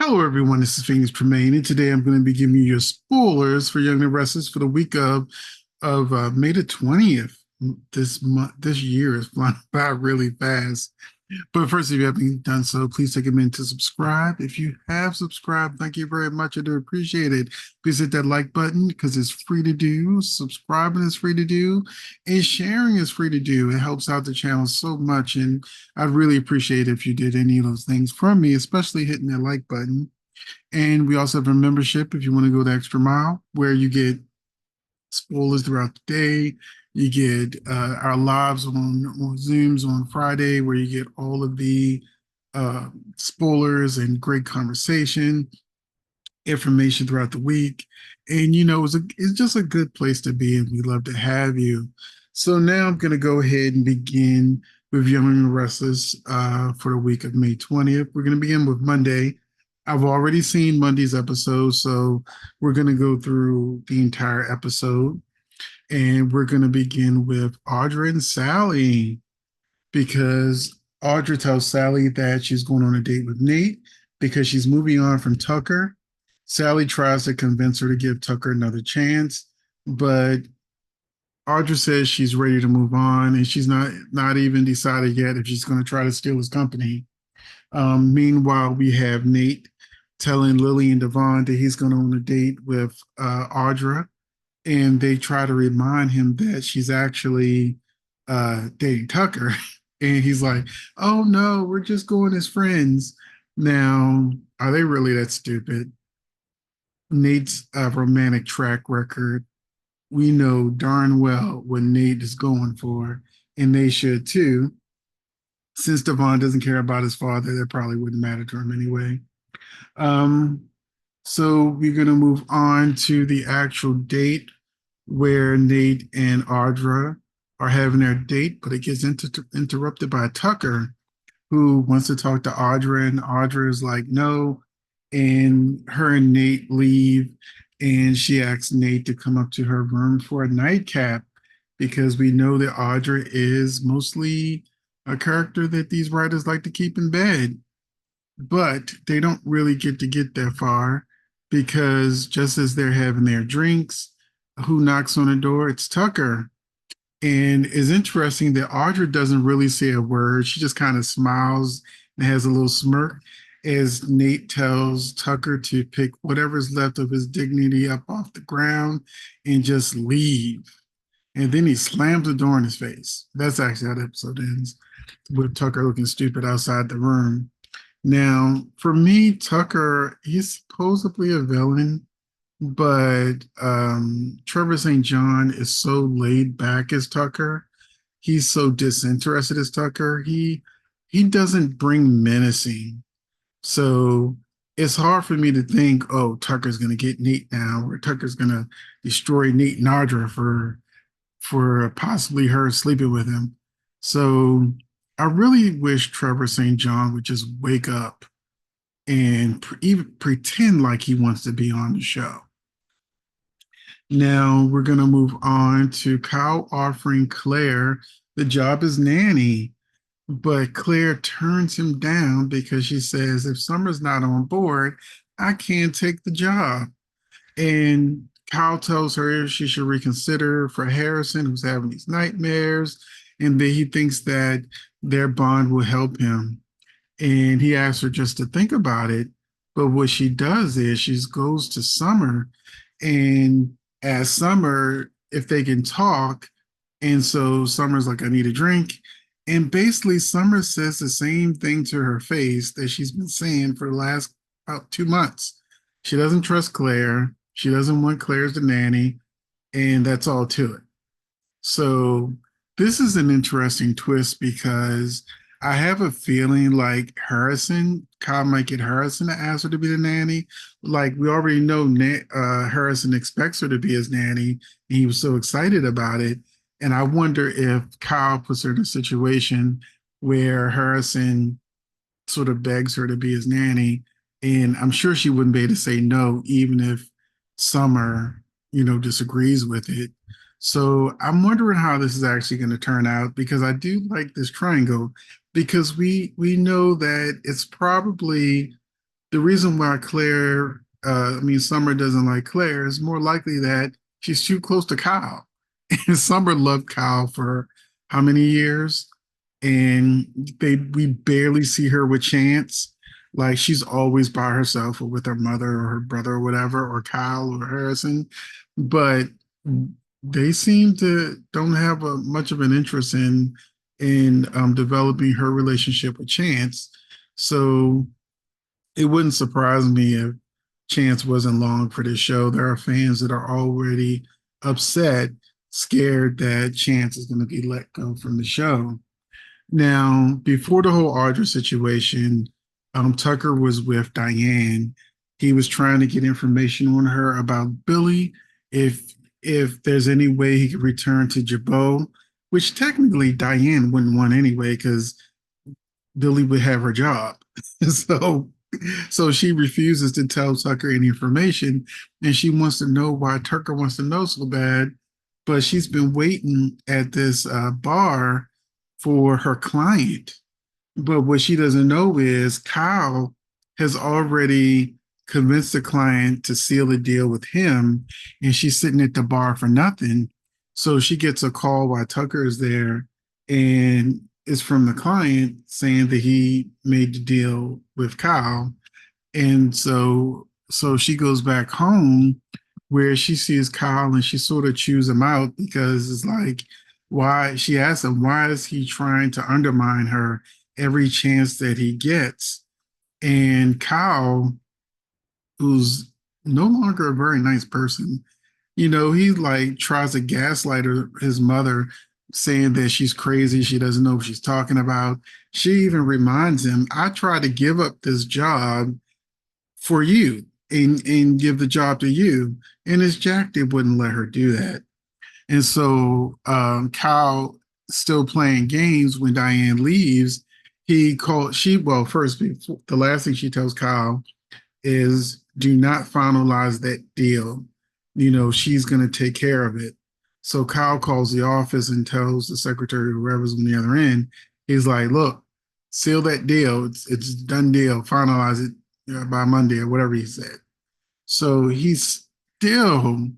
Hello, everyone. This is Phoenix Tremaine, and today I'm going to be giving you your spoilers for Young and Restless for the week of May the 20th. This year is flying by really fast. But first, if you haven't done so, please take a minute to subscribe. If you have subscribed, thank you very much. I do appreciate it. Please hit that like button because it's free to do. Subscribing is free to do. And sharing is free to do. It helps out the channel so much. And I'd really appreciate it if you did any of those things from me, especially hitting that like button. And we also have a membership if you want to go the extra mile, where you get spoilers throughout the day. You get our lives on Zooms on Friday, where you get all of the uh, spoilers and great conversation, information throughout the week. And, it's just a good place to be, and we love to have you. So now I'm going to go ahead and begin with Young and Restless for the week of May 20th. We're going to begin with Monday. I've already seen Monday's episode, so we're going to go through the entire episode. And we're going to begin with Audrey and Sally because Audrey tells Sally that she's going on a date with Nate because she's moving on from Tucker. Sally tries to convince her to give Tucker another chance, but Audrey says she's ready to move on and she's not even decided yet if she's going to try to steal his company. Meanwhile, we have Nate telling Lily and Devon that he's going on a date with Audra, and they try to remind him that she's actually dating Tucker. And he's like, oh no, we're just going as friends. Now, are they really that stupid? Nate's romantic track record, we know darn well what Nate is going for, and they should too. Since Devon doesn't care about his father, that probably wouldn't matter to him anyway. Um, so we're going to move on to the actual date where Nate and Audra are having their date, but it gets interrupted by Tucker, who wants to talk to Audra, and Audra is like, no. And her and Nate leave, and she asks Nate to come up to her room for a nightcap because we know that Audra is mostly a character that these writers like to keep in bed. But they don't really get that far because just as they're having their drinks, who knocks on the door? It's Tucker. And it's interesting that Audra doesn't really say a word. She just kind of smiles and has a little smirk as Nate tells Tucker to pick whatever's left of his dignity up off the ground and just leave. And then he slams the door in his face. That's actually how the episode ends, with Tucker looking stupid outside the room. Now, for me, Tucker, he's supposedly a villain, but Trevor St. John is so laid back as Tucker. He's so disinterested as Tucker. He doesn't bring menacing. So it's hard for me to think, oh, Tucker's gonna get Nate now, or Tucker's gonna destroy Nate and Audra for possibly her sleeping with him. So I really wish Trevor St. John would just wake up and even pretend like he wants to be on the show. Now we're going to move on to Kyle offering Claire the job as nanny, but Claire turns him down because she says, if Summer's not on board, I can't take the job. And Kyle tells her she should reconsider for Harrison, who's having these nightmares, and that he thinks that their bond will help him. And he asks her just to think about it. But what she does is she goes to Summer and asks Summer if they can talk. And so Summer's like, I need a drink. And basically, Summer says the same thing to her face that she's been saying for the last about 2 months. She doesn't trust Claire. She doesn't want Claire as the nanny. And that's all to it. So this is an interesting twist because I have a feeling like Kyle might get Harrison to ask her to be the nanny. Like we already know, Harrison expects her to be his nanny, and he was so excited about it. And I wonder if Kyle puts her in a situation where Harrison sort of begs her to be his nanny, and I'm sure she wouldn't be able to say no, even if Summer, disagrees with it. So I'm wondering how this is actually going to turn out because I do like this triangle because we know that it's probably the reason why Summer doesn't like Claire is more likely that she's too close to Kyle. And Summer loved Kyle for how many years? And we barely see her with Chance. Like she's always by herself or with her mother or her brother or whatever, or Kyle or Harrison. But they seem to don't have much of an interest in developing her relationship with Chance. So it wouldn't surprise me if Chance wasn't long for this show. There are fans that are already upset, scared that Chance is going to be let go from the show. Now, before the whole Audrey situation, Tucker was with Diane. He was trying to get information on her about Billy, if if there's any way he could return to Jabot, which technically Diane wouldn't want anyway, because Billy would have her job. so so she refuses to tell Tucker any information, and she wants to know why Tucker wants to know so bad. But she's been waiting at this bar for her client. But what she doesn't know is Kyle has already convinced the client to seal a deal with him, and she's sitting at the bar for nothing. So she gets a call while Tucker is there, and it's from the client saying that he made the deal with Kyle. And so she goes back home where she sees Kyle and she sort of chews him out because it's like, why she asks him, why is he trying to undermine her every chance that he gets? And Kyle, who's no longer a very nice person, he like tries to gaslight his mother, saying that she's crazy, she doesn't know what she's talking about. She even reminds him, I tried to give up this job for you and give the job to you. And his Jack did wouldn't let her do that. And so Kyle, still playing games when Diane leaves, he called she well first the last thing she tells Kyle is do not finalize that deal. She's going to take care of it. So Kyle calls the office and tells the secretary, whoever's on the other end, he's like, look, seal that deal. It's done deal. Finalize it by Monday or whatever he said. So he's still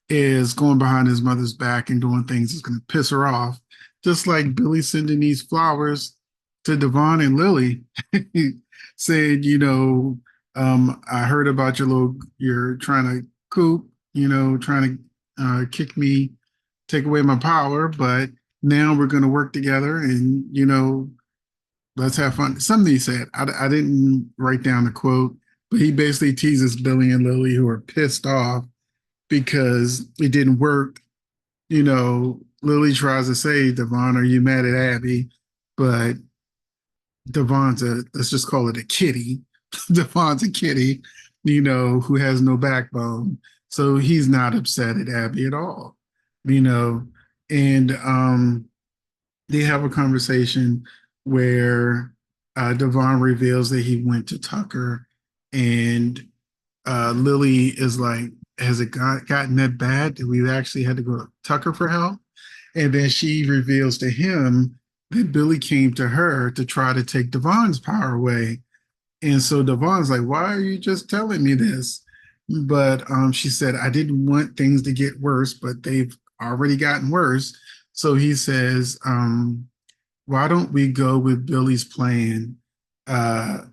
is going behind his mother's back and doing things that's going to piss her off, just like Billy sending these flowers to Devon and Lily, saying, I heard about you're trying to coop, trying to kick me, take away my power, but now we're going to work together and, let's have fun. Something he said, I didn't write down the quote, but he basically teases Billy and Lily, who are pissed off because it didn't work. Lily tries to say, Devon, are you mad at Abby? But let's just call it a kitty. Devon's a kitty, who has no backbone. So he's not upset at Abby at all, you know. And they have a conversation where Devon reveals that he went to Tucker, and Lily is like, has it gotten that bad that we've actually had to go to Tucker for help? And then she reveals to him that Billy came to her to try to take Devon's power away. And so Devon's like, why are you just telling me this? But she said, I didn't want things to get worse, but they've already gotten worse. So he says, why don't we go with Billy's plan and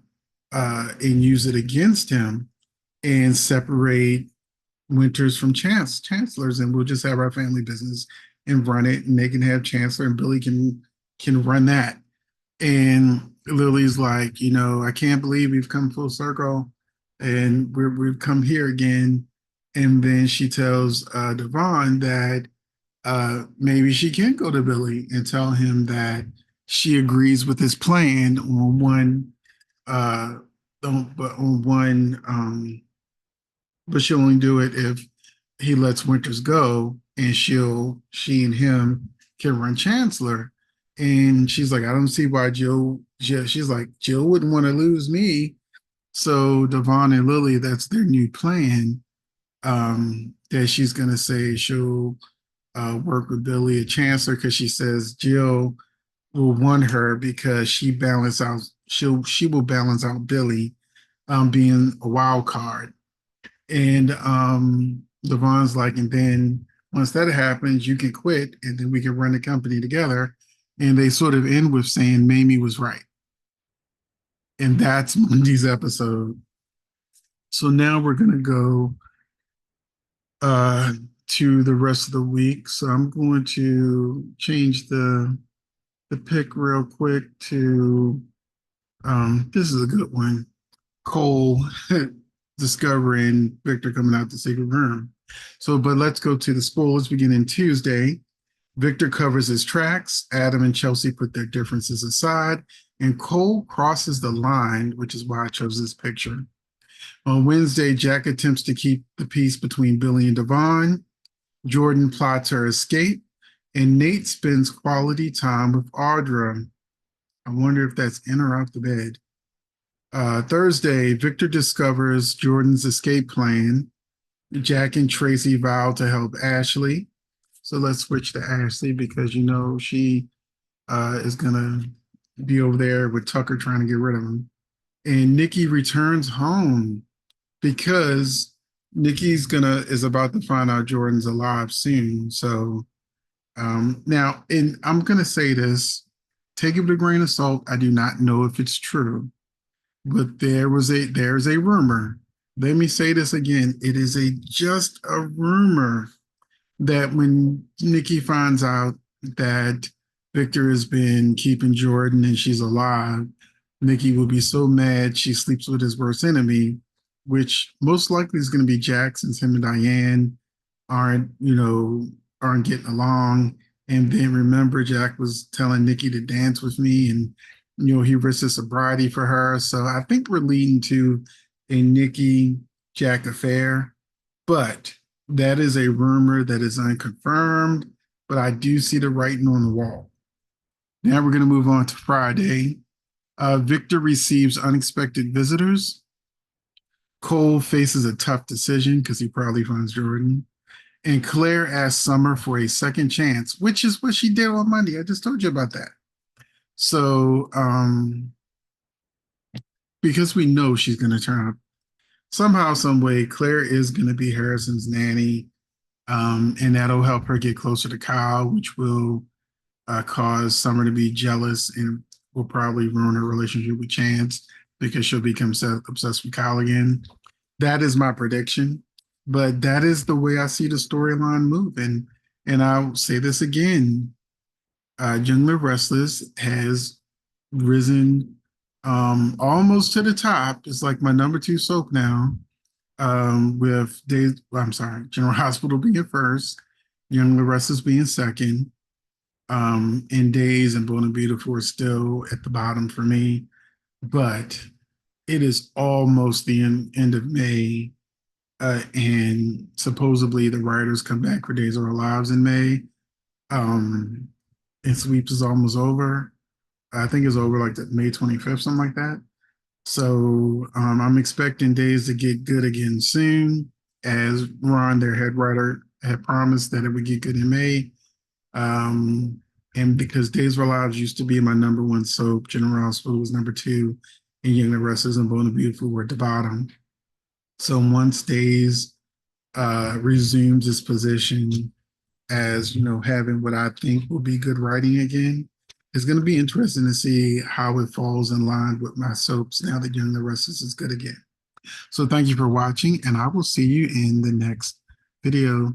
use it against him and separate Winters from Chancellors, and we'll just have our family business and run it, and they can have Chancellor, and Billy can run that. And Lily's like, I can't believe we've come full circle, and we've come here again. And then she tells Devon that maybe she can go to Billy and tell him that she agrees with his plan on one, but on one but she'll only do it if he lets Winters go, and she and him can run Chancellor. And she's like, I don't see why she's like, Jill wouldn't want to lose me. So Devon and Lily, that's their new plan. That she's gonna say she'll work with Billy at Chancellor, because she says Jill will want her because she will balance out Billy being a wild card. And Devon's like, and then once that happens, you can quit and then we can run the company together. And they sort of end with saying Mamie was right. And that's Monday's episode. So now we're gonna go uh to the rest of the week. So I'm going to change the pick real quick to this is a good one. Cole discovering Victor coming out the secret room. So, but let's go to the spoilers beginning Tuesday. Victor covers his tracks. Adam and Chelsea put their differences aside, and Cole crosses the line, which is why I chose this picture. On Wednesday, Jack attempts to keep the peace between Billy and Devon. Jordan plots her escape, and Nate spends quality time with Audra. I wonder if that's in or out the bed. Thursday, Victor discovers Jordan's escape plan. Jack and Tracy vow to help Ashley. So let's switch to Ashley because you know she is gonna be over there with Tucker trying to get rid of him. And Nikki returns home because Nikki's gonna is about to find out Jordan's alive soon. So now, and I'm gonna say this, take it with a grain of salt. I do not know if it's true, but there's a rumor. Let me say this again. It is a just a rumor that when Nikki finds out that Victor has been keeping Jordan and she's alive, Nikki will be so mad she sleeps with his worst enemy, which most likely is going to be Jack, since him and Diane aren't, aren't getting along. And then remember, Jack was telling Nikki to dance with me, and he risked his sobriety for her. So I think we're leading to a Nikki Jack affair, but that is a rumor that is unconfirmed. But I do see the writing on the wall. Now we're going to move on to Friday. Victor receives unexpected visitors. Cole faces a tough decision because he probably finds Jordan. And Claire asks Summer for a second chance, which is what she did on Monday. I just told you about that. So, because we know she's going to turn up somehow, some way, Claire is going to be Harrison's nanny, and that'll help her get closer to Kyle, which will cause Summer to be jealous and will probably ruin her relationship with Chance because she'll become obsessed with Kyle again. That is my prediction, but that is the way I see the storyline moving. And I'll say this again: Young Live Restless has risen almost to the top. It's like my number 2 soap now. With Days, I'm sorry, General Hospital being first, Young Live Restless being second, and Days and Bold and Beautiful are still at the bottom for me. But it is almost the end of May, and supposedly the writers come back for Days of Our Lives in May. And Sweeps is almost over. I think it's over like the May 25th, something like that. So I'm expecting Days to get good again soon, as Ron, their head writer, had promised that it would get good in May. And because Days of Our Lives used to be my number 1 soap, General Hospital was number 2, and Young and Restless and Bold and Beautiful were at the bottom. So once Days resumes its position as, having what I think will be good writing again, it's going to be interesting to see how it falls in line with my soaps now that Young and Restless is good again. So thank you for watching, and I will see you in the next video.